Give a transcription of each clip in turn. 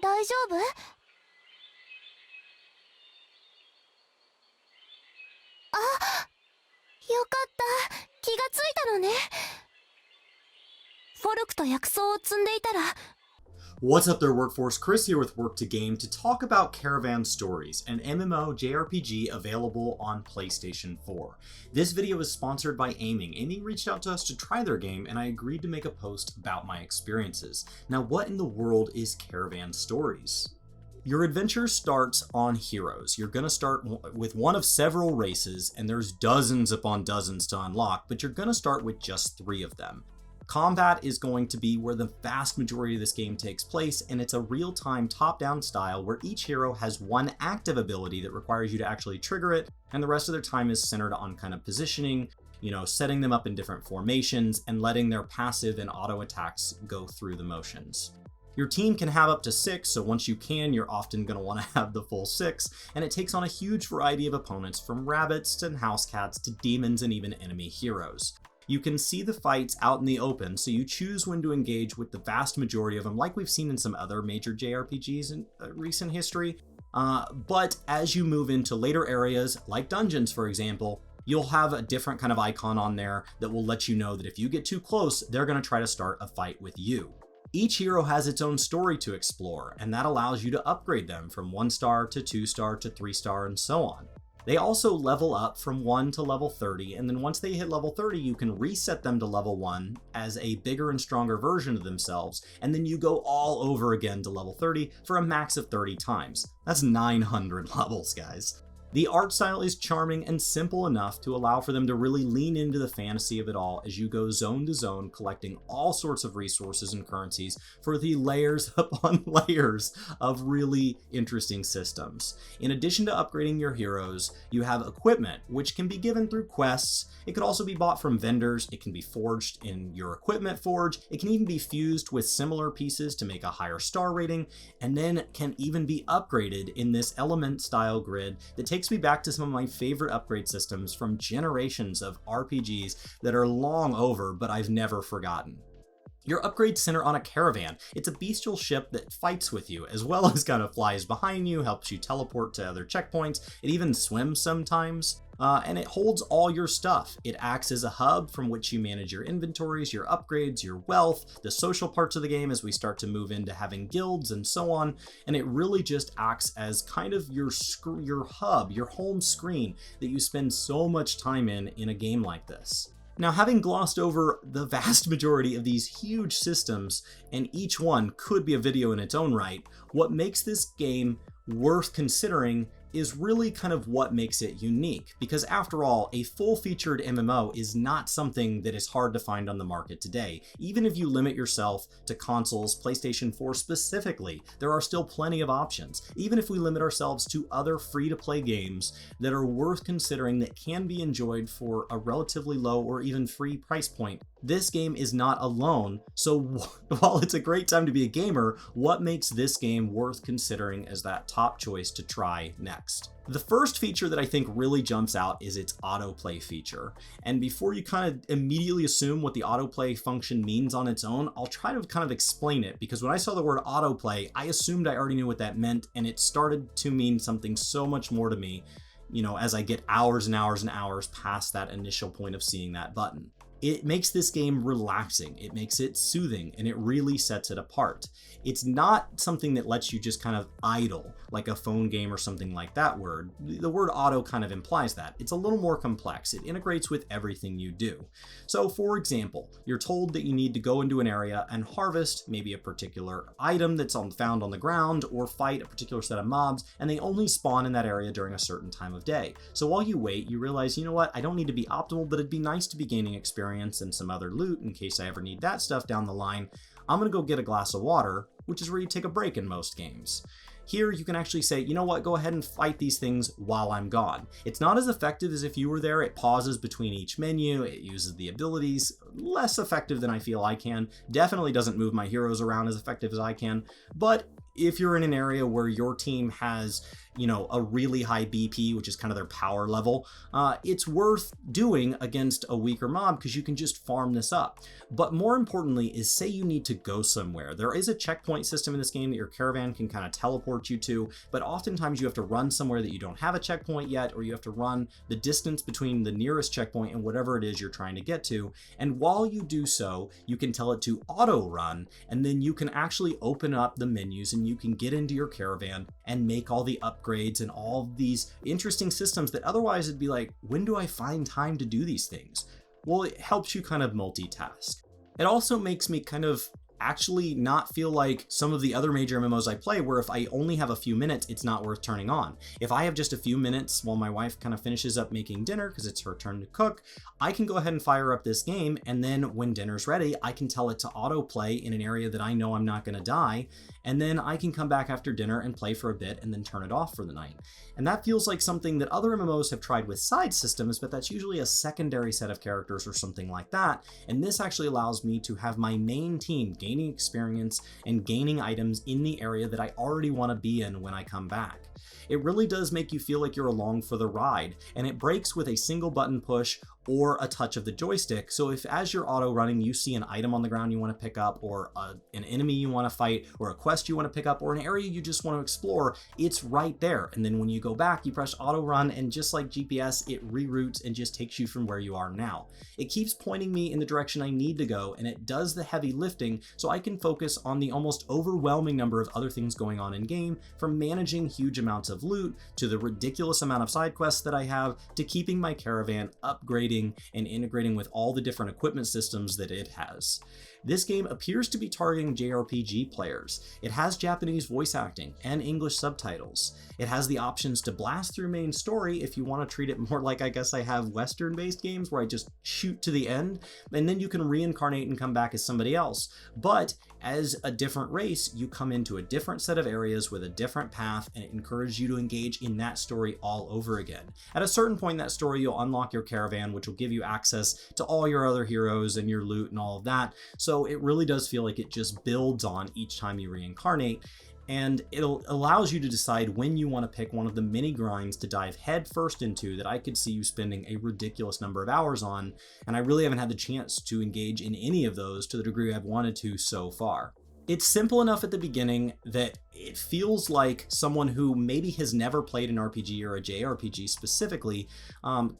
大丈夫？よかった。気がついたのね。フォルクと薬草を積んでいたら。 What's up there, Workforce? Chris here with Work to Game to talk about Caravan Stories, an MMO JRPG available on PlayStation 4. This video is sponsored by Aiming. Aiming reached out to us to try their game, and I agreed to make a post about my experiences. Now, what in the world is Caravan Stories? Your adventure starts on Heroes. You're going to start with one of several races, and there's dozens upon dozens to unlock, but you're going to start with just 3 of them. Combat is going to be where the vast majority of this game takes place, and it's a real-time top-down style where each hero has one active ability that requires you to actually trigger it, and the rest of their time is centered on kind of positioning, setting them up in different formations, and letting their passive and auto attacks go through the motions. Your team can have up to 6, so once you can, you're often going to want to have the full 6, and it takes on a huge variety of opponents from rabbits to house cats to demons and even enemy heroes. You can see the fights out in the open, so you choose when to engage with the vast majority of them, like we've seen in some other major JRPGs in recent history. But as you move into later areas, like dungeons for example, you'll have a different kind of icon on there that will let you know that if you get too close, they're going to try to start a fight with you. Each hero has its own story to explore, and that allows you to upgrade them from 1-star to 2-star to 3-star and so on. They also level up from 1 to level 30, and then once they hit level 30, you can reset them to level 1 as a bigger and stronger version of themselves, and then you go all over again to level 30 for a max of 30 times. That's 900 levels, guys. The art style is charming and simple enough to allow for them to really lean into the fantasy of it all as you go zone to zone, collecting all sorts of resources and currencies for the layers upon layers of really interesting systems. In addition to upgrading your heroes, you have equipment, which can be given through quests. It could also be bought from vendors. It can be forged in your equipment forge. It can even be fused with similar pieces to make a higher star rating, and then can even be upgraded in this element style grid that takes me back to some of my favorite upgrade systems from generations of RPGs that are long over, but I've never forgotten. Your upgrades center on a caravan. It's a bestial ship that fights with you, as well as kind of flies behind you, helps you teleport to other checkpoints. It even swims sometimes. And it holds all your stuff. It acts as a hub from which you manage your inventories, your upgrades, your wealth, the social parts of the game as we start to move into having guilds and so on. And it really just acts as kind of your hub, your home screen that you spend so much time in a game like this. Now, having glossed over the vast majority of these huge systems, and each one could be a video in its own right, what makes this game worth considering is really kind of what makes it unique, because after all, a full-featured MMO is not something that is hard to find on the market today. Even if you limit yourself to consoles, PlayStation 4 specifically, there are still plenty of options. Even if we limit ourselves to other free-to-play games that are worth considering that can be enjoyed for a relatively low or even free price point, this game is not alone. So while it's a great time to be a gamer, what makes this game worth considering as that top choice to try next? The first feature that I think really jumps out is its autoplay feature. And before you kind of immediately assume what the autoplay function means on its own, I'll try to kind of explain it, because when I saw the word autoplay, I assumed I already knew what that meant, and it started to mean something so much more to me, as I get hours and hours and hours past that initial point of seeing that button. It makes this game relaxing, it makes it soothing, and it really sets it apart. It's not something that lets you just kind of idle, like a phone game or something like that word. The word auto kind of implies that. It's a little more complex. It integrates with everything you do. So for example, you're told that you need to go into an area and harvest maybe a particular item that's found on the ground, or fight a particular set of mobs, and they only spawn in that area during a certain time of day. So while you wait, you realize, you know what, I don't need to be optimal, but it'd be nice to be gaining experience and some other loot in case I ever need that stuff down the line. I'm gonna go get a glass of water, which is where you take a break in most games. Here you can actually say, you know what, go ahead and fight these things while I'm gone. It's not as effective as if you were there. It pauses between each menu, it uses the abilities, less effective than I feel I can. Definitely doesn't move my heroes around as effective as I can, but if you're in an area where your team has, you know, a really high BP, which is kind of their power level, it's worth doing against a weaker mob because you can just farm this up. But more importantly is, say you need to go somewhere. There is a checkpoint system in this game that your caravan can kind of teleport you to, but oftentimes you have to run somewhere that you don't have a checkpoint yet, or you have to run the distance between the nearest checkpoint and whatever it is you're trying to get to. And while you do so, you can tell it to auto run, and then you can actually open up the menus and you can get into your caravan and make all the upgrades and all these interesting systems that otherwise it'd be like, when do I find time to do these things? Well, it helps you kind of multitask. It also makes me kind of actually not feel like some of the other major MMOs I play, where if I only have a few minutes, it's not worth turning on. If I have just a few minutes while my wife kind of finishes up making dinner because it's her turn to cook, I can go ahead and fire up this game, and then when dinner's ready, I can tell it to autoplay in an area that I know I'm not going to die, and then I can come back after dinner and play for a bit and then turn it off for the night. And that feels like something that other MMOs have tried with side systems, but that's usually a secondary set of characters or something like that, and this actually allows me to have my main team gaining experience and gaining items in the area that I already want to be in when I come back. It really does make you feel like you're along for the ride, and it breaks with a single button push or a touch of the joystick. So if as you're auto running you see an item on the ground you want to pick up, or an enemy you want to fight, or a quest you want to pick up, or an area you just want to explore, it's right there. And then when you go back, you press auto run, and just like GPS, it reroutes and just takes you from where you are now. It keeps pointing me in the direction I need to go, and it does the heavy lifting so I can focus on the almost overwhelming number of other things going on in game, from managing huge amounts of loot to the ridiculous amount of side quests that I have, to keeping my caravan upgrading and integrating with all the different equipment systems that it has. This game appears to be targeting JRPG players. It has Japanese voice acting and English subtitles. It has the options to blast through main story if you want to treat it more like, I guess I have Western-based games where I just shoot to the end, and then you can reincarnate and come back as somebody else. But as a different race, you come into a different set of areas with a different path, and it encourages you to engage in that story all over again. At a certain point in that story, you'll unlock your caravan, which will give you access to all your other heroes and your loot and all of that. So it really does feel like it just builds on each time you reincarnate, and it allows you to decide when you want to pick one of the mini grinds to dive head first into that I could see you spending a ridiculous number of hours on, and I really haven't had the chance to engage in any of those to the degree I've wanted to so far. It's simple enough at the beginning that it feels like someone who maybe has never played an RPG or a JRPG specifically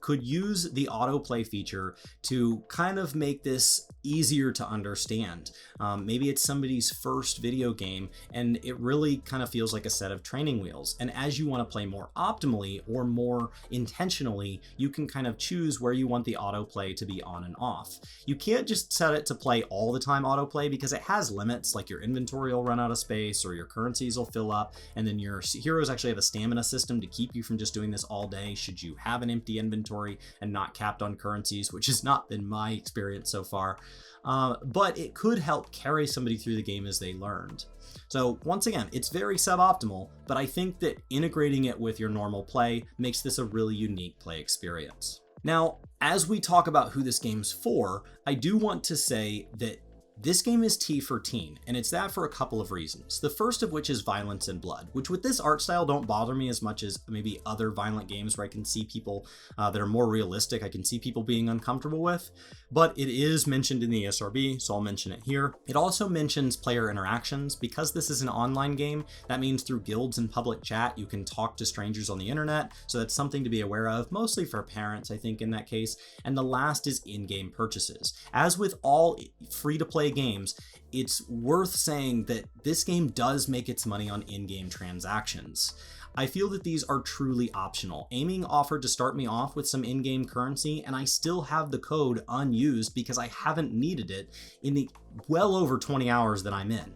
could use the autoplay feature to kind of make this easier to understand. Maybe it's somebody's first video game and it really kind of feels like a set of training wheels. And as you want to play more optimally or more intentionally, you can kind of choose where you want the autoplay to be on and off. You can't just set it to play all the time autoplay because it has limits, like your inventory will run out of space or your currencies will fill up, and then your heroes actually have a stamina system to keep you from just doing this all day should you have an empty inventory and not capped on currencies, which has not been my experience so far. But it could help carry somebody through the game as they learned. So once again, it's very suboptimal, but I think that integrating it with your normal play makes this a really unique play experience. Now, as we talk about who this game's for, I do want to say that this game is T for teen, and it's that for a couple of reasons. The first of which is violence and blood, which with this art style don't bother me as much as maybe other violent games where I can see people that are more realistic, I can see people being uncomfortable with, but it is mentioned in the ESRB, so I'll mention it here. It also mentions player interactions. Because this is an online game, that means through guilds and public chat, you can talk to strangers on the internet, so that's something to be aware of, mostly for parents, I think, in that case. And the last is in-game purchases. As with all free-to-play games, it's worth saying that this game does make its money on in-game transactions. I feel that these are truly optional. Aiming offered to start me off with some in-game currency, and I still have the code unused because I haven't needed it in the well over 20 hours that I'm in.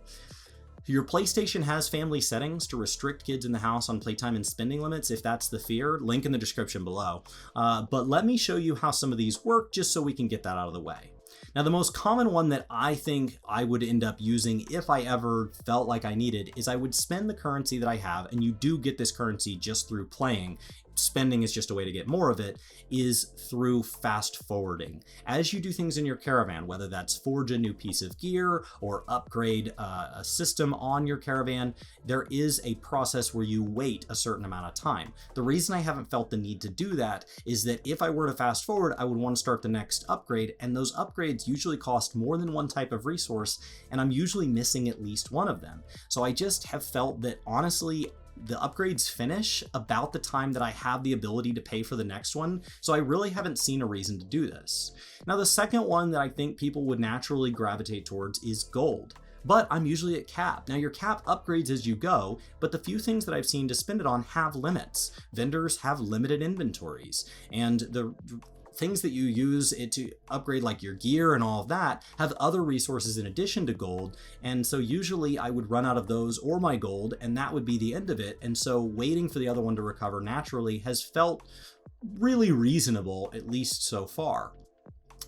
Your PlayStation has family settings to restrict kids in the house on playtime and spending limits if that's the fear, link in the description below. But let me show you how some of these work just so we can get that out of the way. Now, the most common one that I think I would end up using if I ever felt like I needed is I would spend the currency that I have, and you do get this currency just through playing spending is just a way to get more of it, is through fast forwarding. As you do things in your caravan, whether that's forge a new piece of gear or upgrade a system on your caravan, there is a process where you wait a certain amount of time. The reason I haven't felt the need to do that is that if I were to fast forward, I would want to start the next upgrade, and those upgrades usually cost more than one type of resource, and I'm usually missing at least one of them. So I just have felt that honestly, the upgrades finish about the time that I have the ability to pay for the next one, so I really haven't seen a reason to do this. Now, the second one that I think people would naturally gravitate towards is gold. But I'm usually at cap. Now, your cap upgrades as you go, but the few things that I've seen to spend it on have limits. Vendors have limited inventories, and the things that you use it to upgrade, like your gear and all of that, have other resources in addition to gold, and so usually I would run out of those or my gold, and that would be the end of it. And so waiting for the other one to recover naturally has felt really reasonable, at least so far.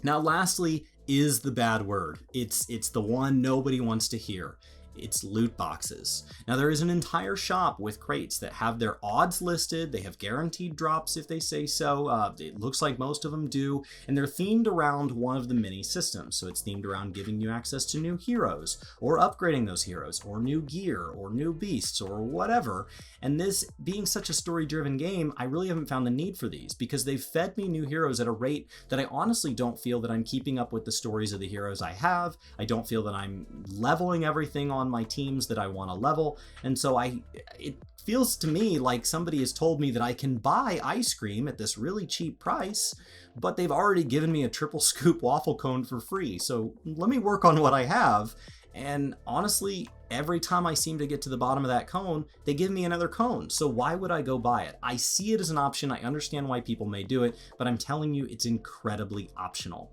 Now, lastly is the bad word. It's the one nobody wants to hear. It's loot boxes. Now, there is an entire shop with crates that have their odds listed. They have guaranteed drops if they say so. It looks like most of them do, and they're themed around one of the mini systems. So it's themed around giving you access to new heroes, or upgrading those heroes, or new gear, or new beasts, or whatever. And this being such a story-driven game, I really haven't found the need for these, because they've fed me new heroes at a rate that I honestly don't feel that I'm keeping up with the stories of the heroes I have. I don't feel that I'm leveling everything on my teams that I want to level, and so it feels to me like somebody has told me that I can buy ice cream at this really cheap price, but they've already given me a triple scoop waffle cone for free. So let me work on what I have. And honestly, every time I seem to get to the bottom of that cone, they give me another cone. So why would I go buy it? I see it as an option. I understand why people may do it, but I'm telling you, it's incredibly optional.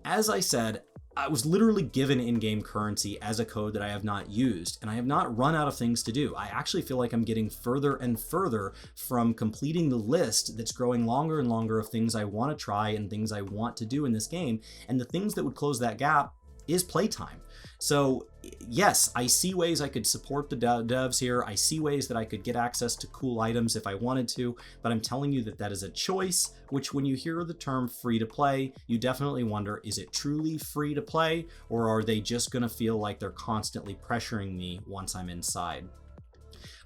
As I said, I was literally given in-game currency as a code that I have not used, and I have not run out of things to do. I actually feel like I'm getting further and further from completing the list that's growing longer and longer of things I want to try and things I want to do in this game, and the things that would close that gap is playtime. So yes, I see ways I could support the devs here. I see ways that I could get access to cool items if I wanted to, but I'm telling you that that is a choice, which when you hear the term free to play, you definitely wonder, is it truly free to play, or are they just going to feel like they're constantly pressuring me once I'm inside?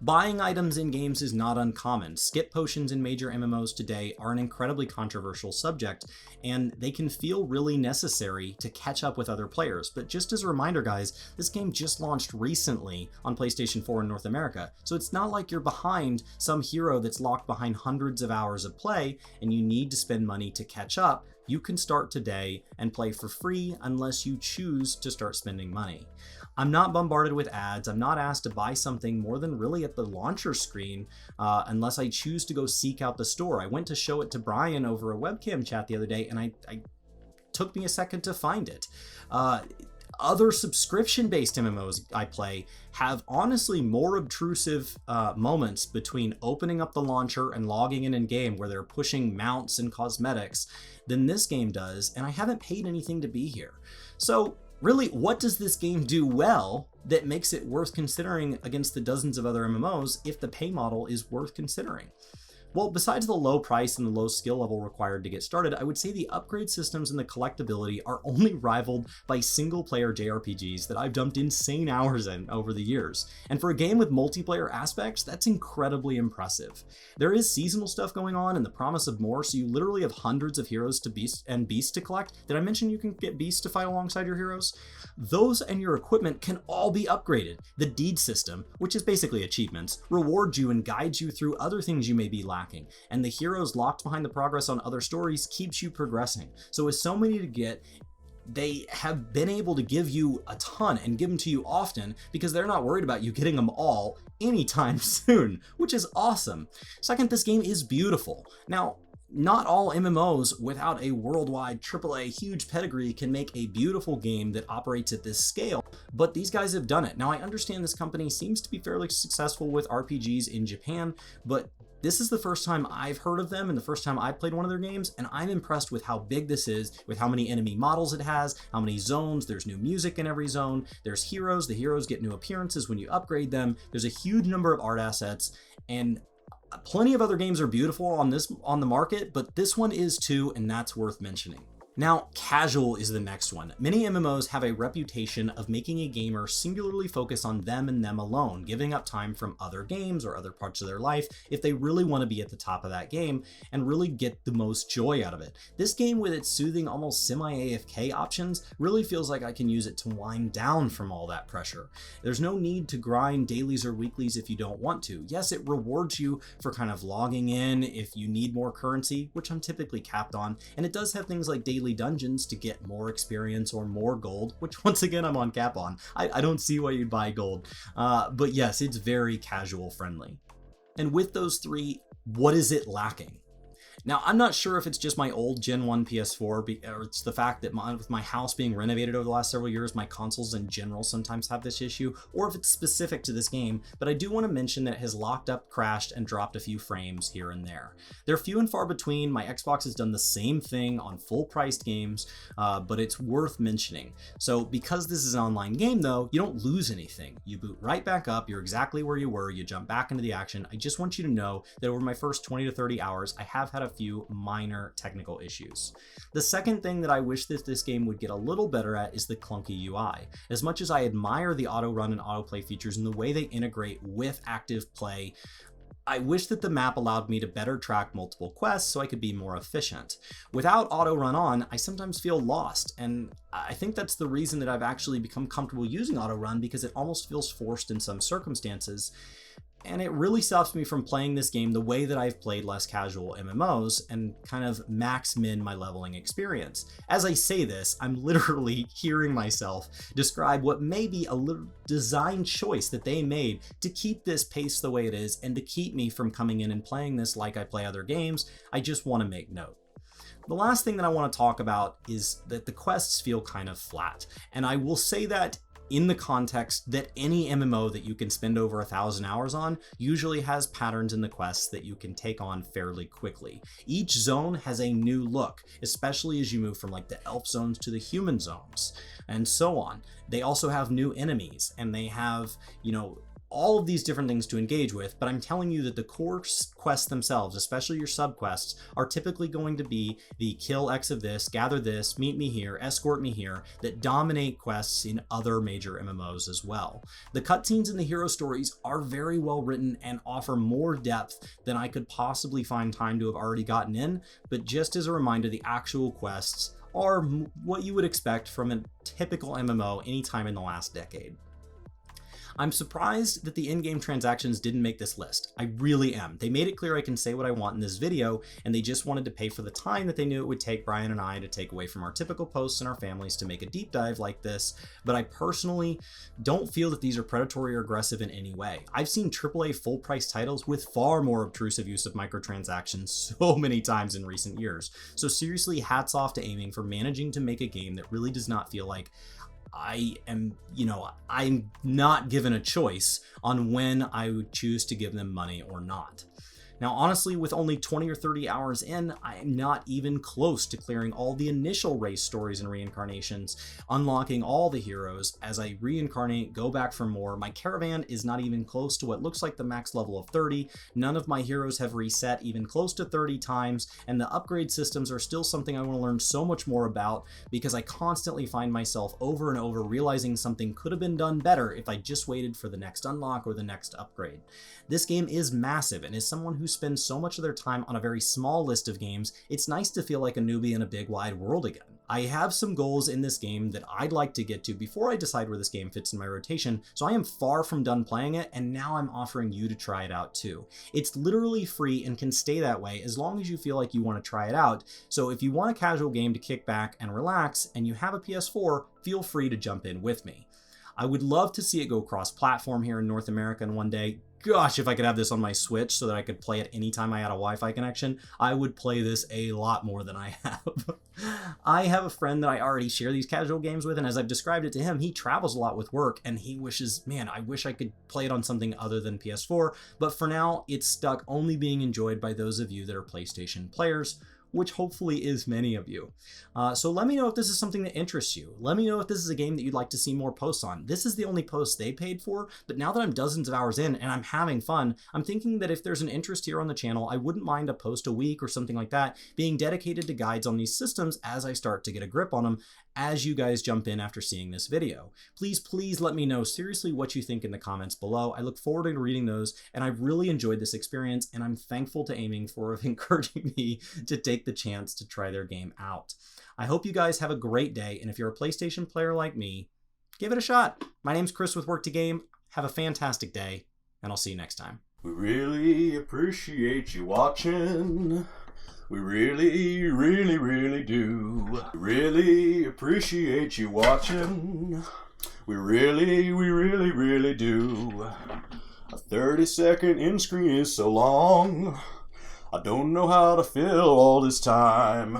Buying items in games is not uncommon. Skip potions in major MMOs today are an incredibly controversial subject, and they can feel really necessary to catch up with other players. But just as a reminder, guys, this game just launched recently on PlayStation 4 in North America, so it's not like you're behind some hero that's locked behind hundreds of hours of play and you need to spend money to catch up. You can start today and play for free unless you choose to start spending money. I'm not bombarded with ads. I'm not asked to buy something more than really at the launcher screen unless I choose to go seek out the store. I went to show it to Brian over a webcam chat the other day, and I took me a second to find it. Other subscription-based MMOs I play have honestly more obtrusive moments between opening up the launcher and logging in game where they're pushing mounts and cosmetics than this game does, and I haven't paid anything to be here. So really, what does this game do well that makes it worth considering against the dozens of other MMOs if the pay model is worth considering? Well, besides the low price and the low skill level required to get started, I would say the upgrade systems and the collectability are only rivaled by single-player JRPGs that I've dumped insane hours in over the years. And for a game with multiplayer aspects, that's incredibly impressive. There is seasonal stuff going on and the promise of more, so you literally have hundreds of heroes to beasts to collect. Did I mention you can get beasts to fight alongside your heroes? Those and your equipment can all be upgraded. The deed system, which is basically achievements, rewards you and guides you through other things you may be lacking. And the heroes locked behind the progress on other stories keeps you progressing. So with so many to get, they have been able to give you a ton and give them to you often because they're not worried about you getting them all anytime soon, which is awesome. Second, this game is beautiful. Now, not all MMOs without a worldwide AAA huge pedigree can make a beautiful game that operates at this scale, but these guys have done it. Now, I understand this company seems to be fairly successful with RPGs in Japan, but this is the first time I've heard of them and the first time I played one of their games, and I'm impressed with how big this is, with how many enemy models it has, how many zones, there's new music in every zone, there's heroes, the heroes get new appearances when you upgrade them, there's a huge number of art assets, and Plenty of other games are beautiful on the market, but this one is too, and that's worth mentioning. Now, casual is the next one. Many MMOs have a reputation of making a gamer singularly focus on them and them alone, giving up time from other games or other parts of their life if they really want to be at the top of that game and really get the most joy out of it. This game, with its soothing, almost semi-AFK options, really feels like I can use it to wind down from all that pressure. There's no need to grind dailies or weeklies if you don't want to. Yes, it rewards you for kind of logging in if you need more currency, which I'm typically capped on, and it does have things like daily dungeons to get more experience or more gold, which once again I'm on cap on. I don't see why you'd buy gold, but yes, it's very casual friendly. And with those three, what is it lacking? Now, I'm not sure if it's just my old Gen 1 PS4, or it's the fact that with my house being renovated over the last several years, my consoles in general sometimes have this issue, or if it's specific to this game, but I do want to mention that it has locked up, crashed, and dropped a few frames here and there. They're few and far between. My Xbox has done the same thing on full-priced games, but it's worth mentioning. So because this is an online game, though, you don't lose anything. You boot right back up, you're exactly where you were, you jump back into the action. I just want you to know that over my first 20 to 30 hours, I have had a few minor technical issues. The second thing that I wish that this game would get a little better at is the clunky UI. As much as I admire the auto run and autoplay features and the way they integrate with active play, I wish that the map allowed me to better track multiple quests so I could be more efficient. Without auto run on, I sometimes feel lost, and I think that's the reason that I've actually become comfortable using auto run, because it almost feels forced in some circumstances. And it really stops me from playing this game the way that I've played less casual MMOs and kind of max min my leveling experience. As I say this, I'm literally hearing myself describe what may be a little design choice that they made to keep this pace the way it is and to keep me from coming in and playing this like I play other games. I just want to make note. The last thing that I want to talk about is that the quests feel kind of flat, and I will say that in the context that any MMO that you can spend over 1,000 hours on usually has patterns in the quests that you can take on fairly quickly. Each zone has a new look, especially as you move from like the elf zones to the human zones and so on. They also have new enemies, and they have, all of these different things to engage with, but I'm telling you that the core quests themselves, especially your subquests, are typically going to be the kill X of this, gather this, meet me here, escort me here, that dominate quests in other major MMOs as well. The cutscenes in the hero stories are very well written and offer more depth than I could possibly find time to have already gotten in, but just as a reminder, the actual quests are what you would expect from a typical MMO anytime in the last decade. I'm surprised that the in-game transactions didn't make this list. I really am. They made it clear I can say what I want in this video, and they just wanted to pay for the time that they knew it would take Brian and I to take away from our typical posts and our families to make a deep dive like this, but I personally don't feel that these are predatory or aggressive in any way. I've seen AAA full-price titles with far more obtrusive use of microtransactions so many times in recent years. So seriously, hats off to Aiming for managing to make a game that really does not feel like I'm not given a choice on when I would choose to give them money or not. Now, honestly, with only 20 or 30 hours in, I am not even close to clearing all the initial race stories and reincarnations, unlocking all the heroes. As I reincarnate, go back for more. My caravan is not even close to what looks like the max level of 30. None of my heroes have reset even close to 30 times, and the upgrade systems are still something I want to learn so much more about, because I constantly find myself over and over realizing something could have been done better if I just waited for the next unlock or the next upgrade. This game is massive, and as someone who spends so much of their time on a very small list of games, it's nice to feel like a newbie in a big wide world again. I have some goals in this game that I'd like to get to before I decide where this game fits in my rotation, so I am far from done playing it, and now I'm offering you to try it out too. It's literally free and can stay that way as long as you feel like you want to try it out, so if you want a casual game to kick back and relax and you have a PS4, feel free to jump in with me. I would love to see it go cross-platform here in North America in one day. Gosh, if I could have this on my Switch so that I could play it anytime I had a Wi-Fi connection, I would play this a lot more than I have. I have a friend that I already share these casual games with, and as I've described it to him, he travels a lot with work, and he wishes, man, I wish I could play it on something other than PS4, but for now, it's stuck only being enjoyed by those of you that are PlayStation players, which hopefully is many of you. So let me know if this is something that interests you. Let me know if this is a game that you'd like to see more posts on. This is the only post they paid for, but now that I'm dozens of hours in and I'm having fun, I'm thinking that if there's an interest here on the channel, I wouldn't mind a post a week or something like that being dedicated to guides on these systems as I start to get a grip on them, as you guys jump in after seeing this video. Please let me know seriously what you think in the comments below. I look forward to reading those, and I've really enjoyed this experience, and I'm thankful to Aiming for encouraging me to take the chance to try their game out. I hope you guys have a great day, and if you're a PlayStation player like me, give it a shot. My name's Chris with Work to Game. Have a fantastic day, and I'll see you next time. We really appreciate you watching. We really do. We really appreciate you watching. We really do. A 30-second end screen is so long. I don't know how to fill all this time.